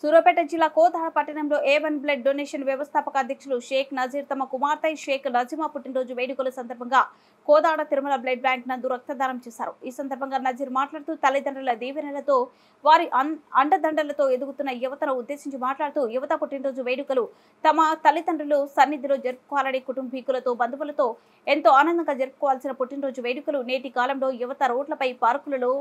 సూర్యాపేట జిల్లా కోదాడ పట్టణంలో A1 blood donation వ్యవస్థాపక అధ్యక్షులు షేక్ నజీర్ తమ కుమార్తె షేక్ నజీమా పుట్టినరోజు వేడుకల సందర్భంగా కోదాడ తిరుమల బ్లడ్ బ్యాంక్ నందు రక్తదానం చేశారు. ఈ సందర్భంగా నజీర్ మాట్లాడుతూ తల్లిదండ్రుల దీవెనలతో వారి అండదండలతో ఎదుగుతున్న యువతను ఉద్దేశించి మాట్లాడుతూ యువత పుట్టినరోజు వేడుకలు తమ తల్లిదండ్రులు సన్నిధిలో జరుపుకోవాలని కుటుంబీకులతో బంధువులతో ఎంతో ఆనందంగా జరుపుకోవాల్సిన పుట్టినరోజు వేడుకలు నేటి కాలంలో యువత రోడ్లపై పార్కులలో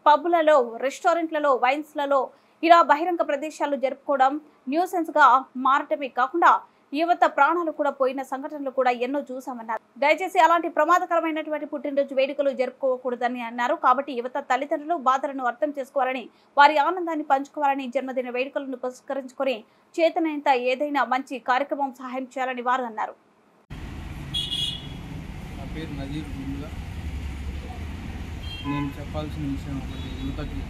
పబ్బులలో రెస్టారెంట్లలో వైన్స్లలో ఇలా బహిరంగ ప్రదేశాల్లో జరుపుకోవడం న్యూసెన్స్ గా మారటమే కాకుండా యువత ప్రాణాలు కూడా పోయిన సంఘటనలు కూడా ఎన్నో చూసామన్నారు. దయచేసి అలాంటి ప్రమాదకరమైనటువంటి పుట్టినరోజు వేడుకలు జరుపుకోకూడదని అన్నారు. కాబట్టి యువత తల్లిదండ్రులు బాధలను అర్థం చేసుకోవాలని వారి ఆనందాన్ని పంచుకోవాలని జన్మదిన వేడుకలను పురస్కరించుకొని చేతనైనంత ఏదైనా మంచి కార్యక్రమం సహాయం చేయాలని వారు అన్నారు. నేను చెప్పాల్సిన విషయం ఒకటి, యువతకి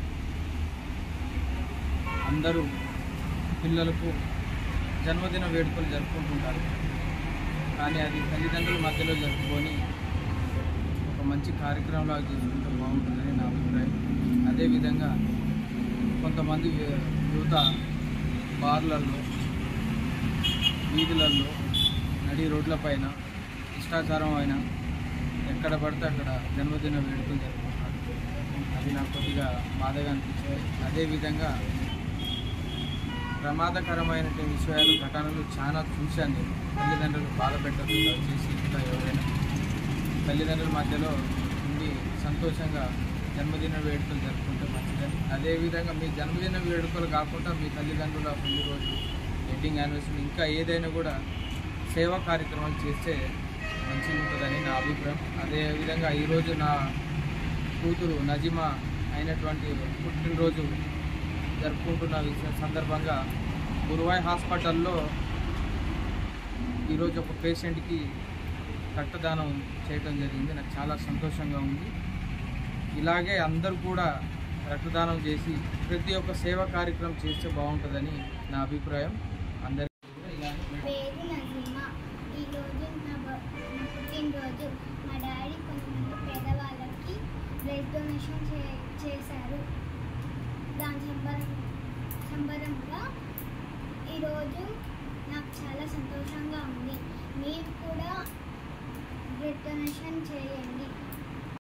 అందరూ పిల్లలకు జన్మదిన వేడుకలు జరుపుకుంటుంటారు. కానీ అది తల్లిదండ్రుల మధ్యలో జరుపుకొని ఒక మంచి కార్యక్రమంలాగా చేసుకుంటే బాగుంటుందని నా అభిప్రాయం. అదేవిధంగా కొంతమంది యువత బార్లలో, వీధులలో, నడి రోడ్లపైన ఇష్టాచారం అయినా ఎక్కడ పడితే అక్కడ జన్మదిన వేడుకలు జరుపుకుంటారు. అది నాకు కొద్దిగా బాధగా అనిపించాయి. అదేవిధంగా ప్రమాదకరమైన విషయాలు, ఘటనలు చాలా చూశాను నేను. తల్లిదండ్రులు బాధ పెట్టదు చేసి ఇంకా ఎవరైనా తల్లిదండ్రుల మధ్యలో ఉండి సంతోషంగా జన్మదిన వేడుకలు జరుపుకుంటే మంచిదని. అదేవిధంగా మీ జన్మదిన వేడుకలు కాకుండా మీ తల్లిదండ్రుల ముందు రోజు, వెడ్డింగ్ యానివర్సరీ, ఇంకా ఏదైనా కూడా సేవా కార్యక్రమాలు చేస్తే మంచిగా ఉంటుందని నా అభిప్రాయం. అదేవిధంగా ఈరోజు నా కూతురు నజీమా అయినటువంటి పుట్టినరోజు జరుపుకుంటున్న సందర్భంగా గురువాయ్ హాస్పిటల్లో ఈరోజు ఒక పేషెంట్కి రక్తదానం చేయడం జరిగింది. నాకు చాలా సంతోషంగా ఉంది. ఇలాగే అందరూ కూడా రక్తదానం చేసి ప్రతి ఒక్క సేవా కార్యక్రమం చేస్తే బాగుంటుందని నా అభిప్రాయం. అందరికీ పుట్టినరోజు మా డాడీ కొంతమంది పేదవాళ్ళకి బ్లడ్ డొనేషన్ చేశారు. దాని సంబరంగా ఈరోజు నాకు చాలా సంతోషంగా ఉంది. మీరు కూడా బ్లడ్ డొనేషన్ చేయండి.